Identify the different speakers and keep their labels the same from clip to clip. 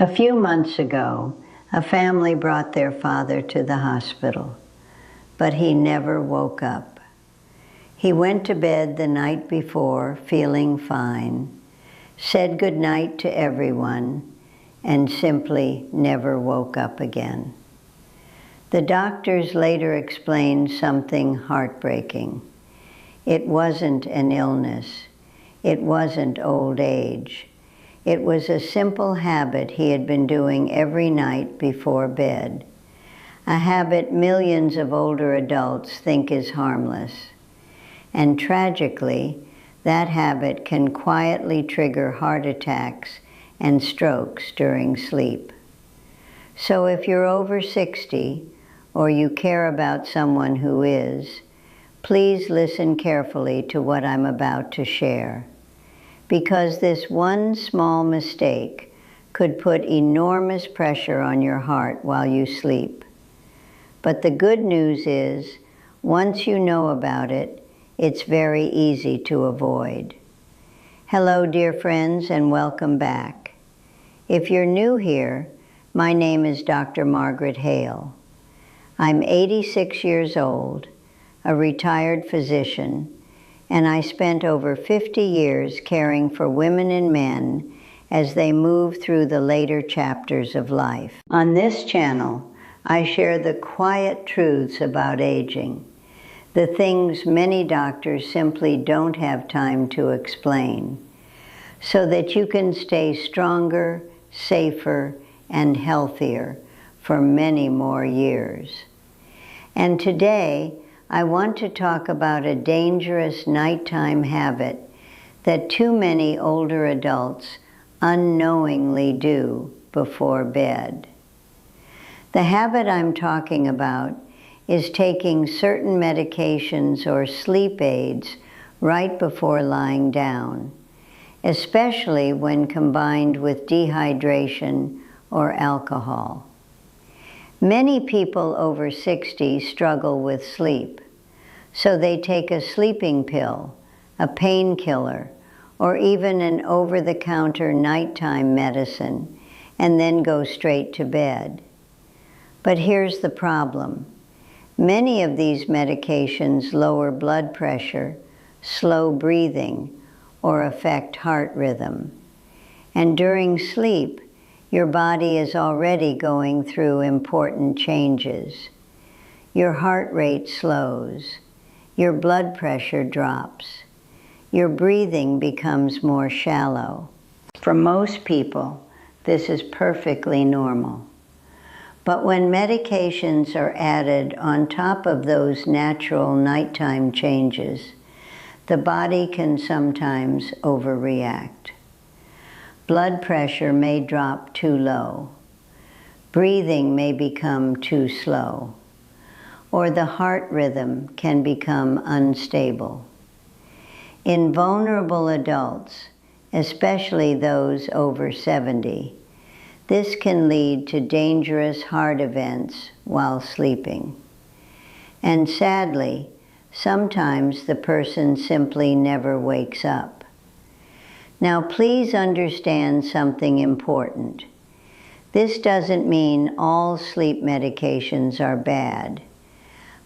Speaker 1: A few months ago, a family brought their father to the hospital, but he never woke up. He went to bed the night before feeling fine, said goodnight to everyone, and simply never woke up again. The doctors later explained something heartbreaking. It wasn't an illness. It wasn't old age. It was a simple habit he had been doing every night before bed, a habit millions of older adults think is harmless. And tragically, that habit can quietly trigger heart attacks and strokes during sleep. So if you're over 60, or you care about someone who is, please listen carefully to what I'm about to share, because this one small mistake could put enormous pressure on your heart while you sleep. But the good news is, once you know about it, it's very easy to avoid. Hello, dear friends, and welcome back. If you're new here, my name is Dr. Margaret Hale. I'm 86 years old, a retired physician, and I spent over 50 years caring for women and men as they move through the later chapters of life. On this channel, I share the quiet truths about aging, the things many doctors simply don't have time to explain, so that you can stay stronger, safer, and healthier for many more years. And today, I want to talk about a dangerous nighttime habit that too many older adults unknowingly do before bed. The habit I'm talking about is taking certain medications or sleep aids right before lying down, especially when combined with dehydration or alcohol. Many people over 60 struggle with sleep, so they take a sleeping pill, a painkiller, or even an over-the-counter nighttime medicine, and then go straight to bed. But here's the problem. Many of these medications lower blood pressure, slow breathing, or affect heart rhythm. And during sleep, your body is already going through important changes. Your heart rate slows. Your blood pressure drops. Your breathing becomes more shallow. For most people, this is perfectly normal. But when medications are added on top of those natural nighttime changes, the body can sometimes overreact. Blood pressure may drop too low. Breathing may become too slow. Or the heart rhythm can become unstable. In vulnerable adults, especially those over 70, this can lead to dangerous heart events while sleeping. And sadly, sometimes the person simply never wakes up. Now, please understand something important. This doesn't mean all sleep medications are bad,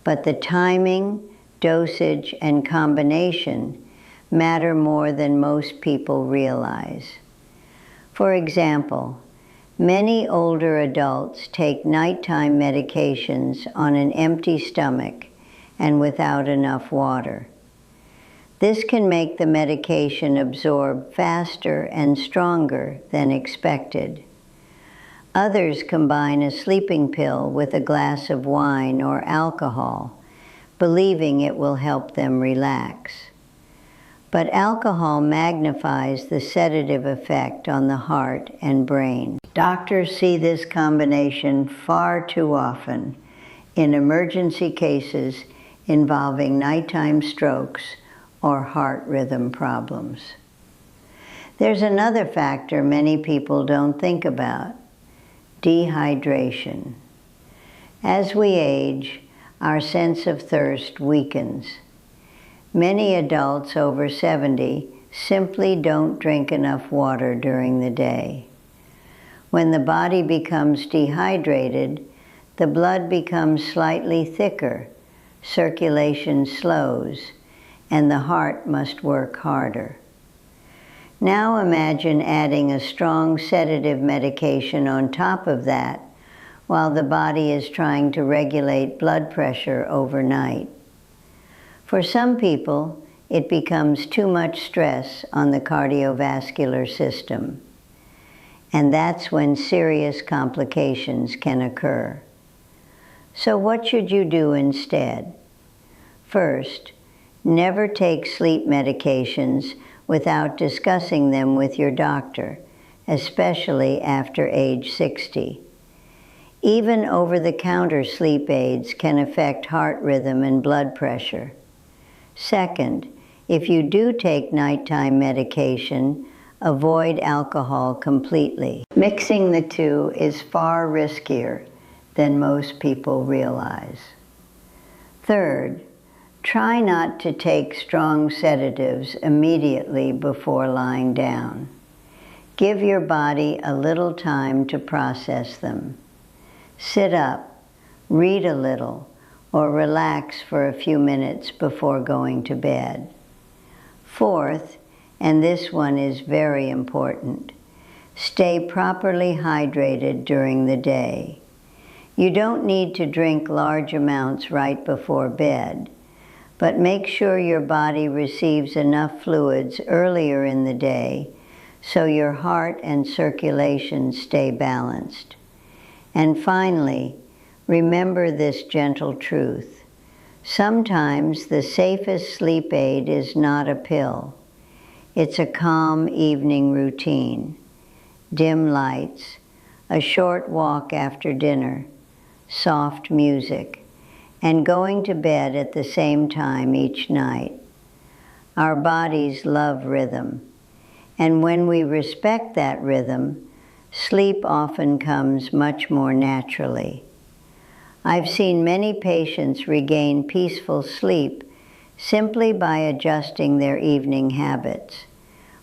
Speaker 1: but the timing, dosage, and combination matter more than most people realize. For example, many older adults take nighttime medications on an empty stomach and without enough water. This can make the medication absorb faster and stronger than expected. Others combine a sleeping pill with a glass of wine or alcohol, believing it will help them relax. But alcohol magnifies the sedative effect on the heart and brain. Doctors see this combination far too often in emergency cases involving nighttime strokes or heart rhythm problems. There's another factor many people don't think about: dehydration. As we age, our sense of thirst weakens. Many adults over 70 simply don't drink enough water during the day. When the body becomes dehydrated, the blood becomes slightly thicker, circulation slows, and the heart must work harder. Now imagine adding a strong sedative medication on top of that while the body is trying to regulate blood pressure overnight. For some people, it becomes too much stress on the cardiovascular system, and that's when serious complications can occur. So what should you do instead? First, never take sleep medications without discussing them with your doctor, especially after age 60. Even over-the-counter sleep aids can affect heart rhythm and blood pressure. Second, if you do take nighttime medication, avoid alcohol completely. Mixing the two is far riskier than most people realize. Third, try not to take strong sedatives immediately before lying down. Give your body a little time to process them. Sit up, read a little, or relax for a few minutes before going to bed. Fourth, and this one is very important, stay properly hydrated during the day. You don't need to drink large amounts right before bed, but make sure your body receives enough fluids earlier in the day so your heart and circulation stay balanced. And finally, remember this gentle truth. Sometimes the safest sleep aid is not a pill. It's a calm evening routine, dim lights, a short walk after dinner, soft music, and going to bed at the same time each night. Our bodies love rhythm, and when we respect that rhythm, sleep often comes much more naturally. I've seen many patients regain peaceful sleep simply by adjusting their evening habits,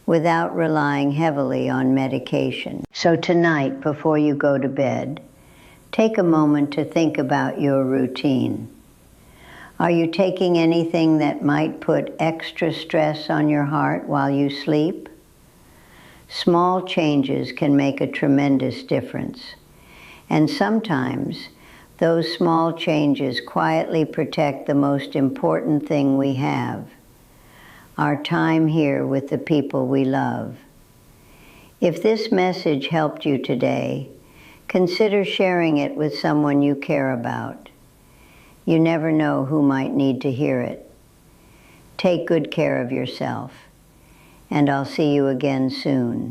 Speaker 1: without relying heavily on medication. So tonight, before you go to bed, take a moment to think about your routine. Are you taking anything that might put extra stress on your heart while you sleep? Small changes can make a tremendous difference, and sometimes those small changes quietly protect the most important thing we have, our time here with the people we love. If this message helped you today, consider sharing it with someone you care about. You never know who might need to hear it. Take good care of yourself, and I'll see you again soon.